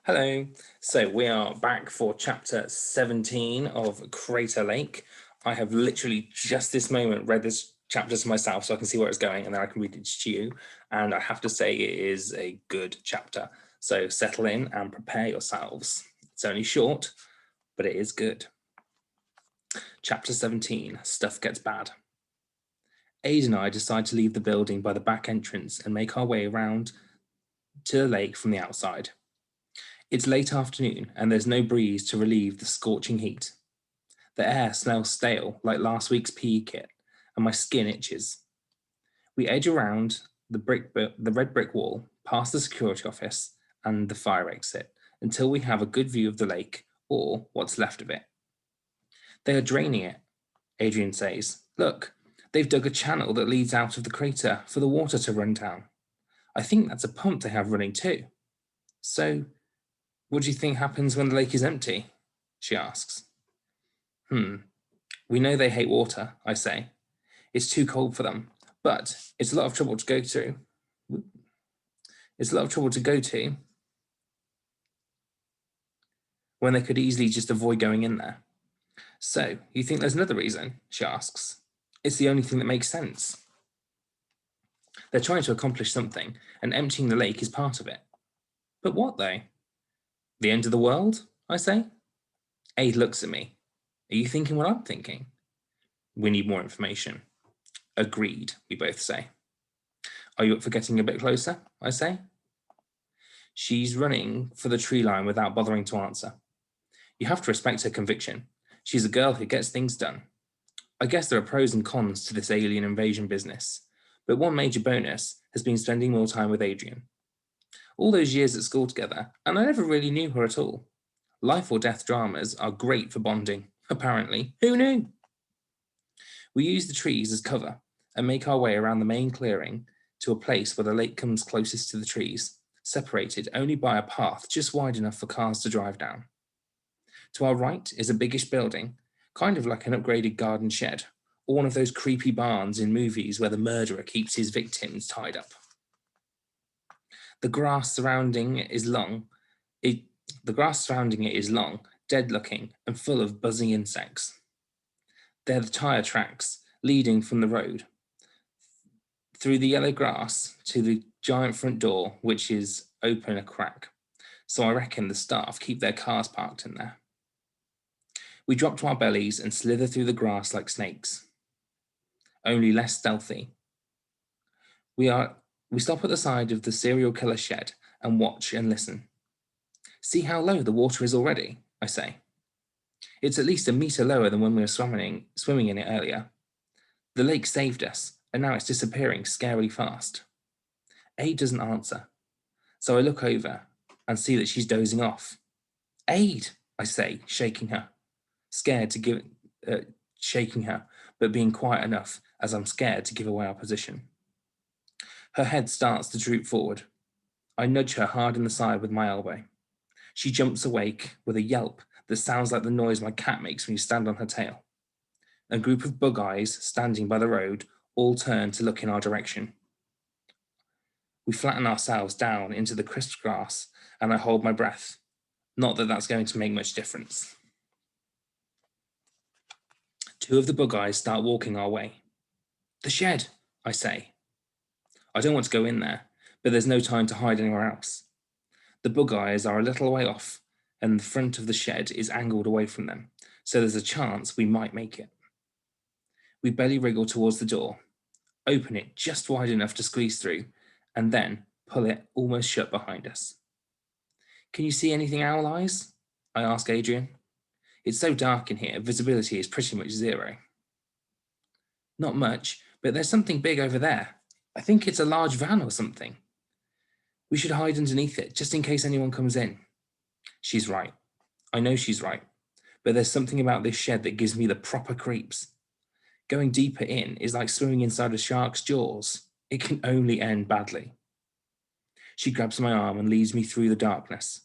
Hello. So we are back for chapter 17 of Crater Lake. I have literally just this moment read this chapter to myself so I can see where it's going and then I can read it to you. And I have to say it is a good chapter. So settle in and prepare yourselves. It's only short, but it is good. Chapter 17, Stuff Gets Bad. Aid and I decide to leave the building by the back entrance and make our way around to the lake from the outside. It's late afternoon and there's no breeze to relieve the scorching heat. The air smells stale like last week's PE kit and my skin itches. We edge around the red brick wall, past the security office and the fire exit until we have a good view of the lake or what's left of it. They are draining it, Adrian says. Look, they've dug a channel that leads out of the crater for the water to run down. I think that's a pump they have running too. So, what do you think happens when the lake is empty? She asks. We know they hate water, I say. It's too cold for them, but it's a lot of trouble to go to. It's a lot of trouble to go to when they could easily just avoid going in there. So, you think there's another reason? She asks. It's the only thing that makes sense. They're trying to accomplish something, and emptying the lake is part of it. But what, though? The end of the world, I say. Aid looks at me. Are you thinking what I'm thinking? We need more information. Agreed, we both say. Are you up for getting a bit closer? I say. She's running for the tree line without bothering to answer. You have to respect her conviction. She's a girl who gets things done. I guess there are pros and cons to this alien invasion business, but one major bonus has been spending more time with Adrian. All those years at school together, and I never really knew her at all. Life or death dramas are great for bonding, apparently. Who knew? We use the trees as cover and make our way around the main clearing to a place where the lake comes closest to the trees, separated only by a path just wide enough for cars to drive down. To our right is a biggish building, kind of like an upgraded garden shed, or one of those creepy barns in movies where the murderer keeps his victims tied up. The grass surrounding it is long, dead-looking, and full of buzzing insects. They're the tire tracks leading from the road through the yellow grass to the giant front door, which is open a crack. So I reckon the staff keep their cars parked in there. We drop to our bellies and slither through the grass like snakes, only less stealthy. We stop at the side of the serial killer shed and watch and listen. See how low the water is already, I say. It's at least a meter lower than when we were swimming in it earlier. The lake saved us, and now it's disappearing scarily fast. Aid doesn't answer, so I look over and see that she's dozing off. Aid, I say, shaking her, but being quiet enough as I'm scared to give away our position. Her head starts to droop forward. I nudge her hard in the side with my elbow. She jumps awake with a yelp that sounds like the noise my cat makes when you stand on her tail. A group of bug eyes standing by the road all turn to look in our direction. We flatten ourselves down into the crisp grass and I hold my breath. Not that that's going to make much difference. Two of the bug eyes start walking our way. The shed, I say. I don't want to go in there, but there's no time to hide anywhere else. The bug eyes are a little way off, and the front of the shed is angled away from them, so there's a chance we might make it. We belly wriggle towards the door, open it just wide enough to squeeze through, and then pull it almost shut behind us. Can you see anything, Owl Eyes? I ask Adrian. It's so dark in here, visibility is pretty much zero. Not much, but there's something big over there. I think it's a large van or something. We should hide underneath it, just in case anyone comes in. She's right. I know she's right. But there's something about this shed that gives me the proper creeps. Going deeper in is like swimming inside a shark's jaws. It can only end badly. She grabs my arm and leads me through the darkness.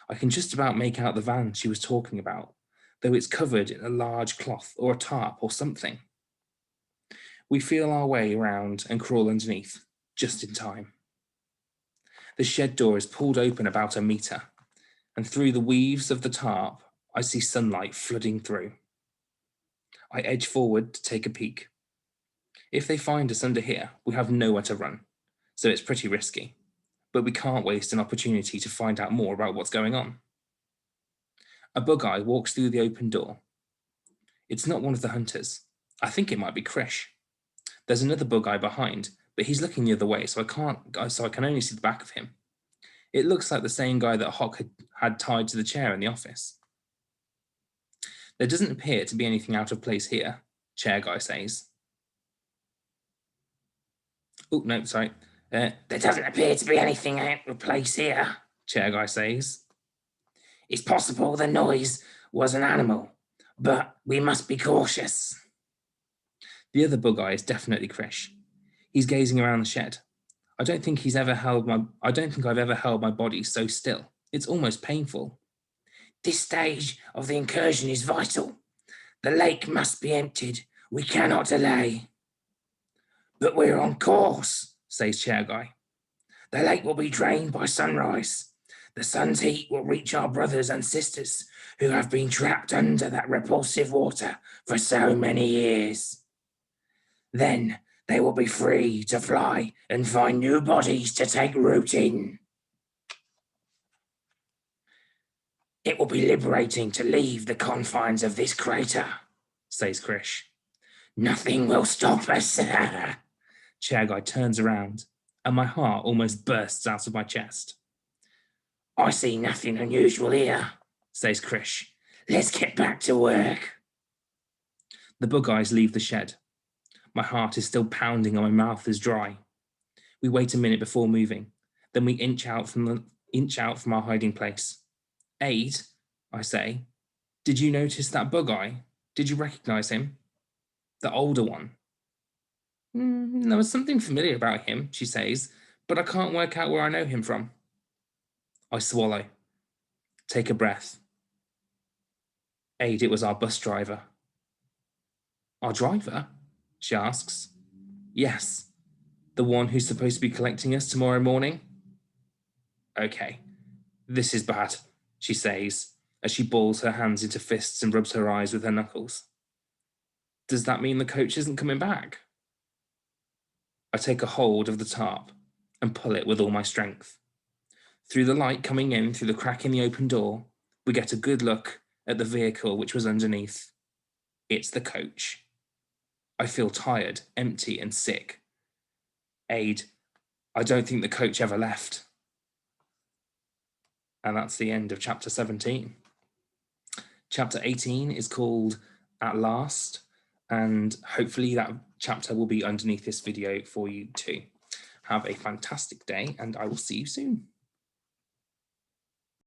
I can just about make out the van she was talking about, though it's covered in a large cloth or a tarp or something. We feel our way around and crawl underneath, just in time. The shed door is pulled open about a meter, and through the weaves of the tarp, I see sunlight flooding through. I edge forward to take a peek. If they find us under here, we have nowhere to run, so it's pretty risky. But we can't waste an opportunity to find out more about what's going on. A bug-eye walks through the open door. It's not one of the hunters. I think it might be Krish. There's another bug-eye behind, but he's looking the other way, so I can only see the back of him. It looks like the same guy that Hawk had tied to the chair in the office. There doesn't appear to be anything out of place here, Chair Guy says. Oh, no, sorry. There doesn't appear to be anything out of place here, Chair Guy says. It's possible the noise was an animal, but we must be cautious. The other bug-eye is definitely Krish. He's gazing around the shed. I don't think I've ever held my body so still. It's almost painful. This stage of the incursion is vital. The lake must be emptied. We cannot delay. But we're on course, says Chair Guy. The lake will be drained by sunrise. The sun's heat will reach our brothers and sisters who have been trapped under that repulsive water for so many years. Then they will be free to fly and find new bodies to take root in. It will be liberating to leave the confines of this crater, says Krish. Nothing will stop us. Chair Guy turns around, and my heart almost bursts out of my chest. I see nothing unusual here, says Krish. Let's get back to work. The bug-eyes leave the shed. My heart is still pounding and my mouth is dry. We wait a minute before moving. Then we inch out from our hiding place. Aid, I say, did you notice that bug-eye? Did you recognize him? The older one. There was something familiar about him, she says, but I can't work out where I know him from. I swallow. Take a breath. Aid, it was our bus driver. Our driver? She asks. Yes, the one who's supposed to be collecting us tomorrow morning. Okay, this is bad, she says, as she balls her hands into fists and rubs her eyes with her knuckles. Does that mean the coach isn't coming back? I take a hold of the tarp and pull it with all my strength. Through the light coming in through the crack in the open door, we get a good look at the vehicle which was underneath. It's the coach. I feel tired, empty, and sick. Aid, I don't think the coach ever left. And that's the end of chapter 17. Chapter 18 is called At Last, and hopefully that chapter will be underneath this video for you too. Have a fantastic day, and I will see you soon.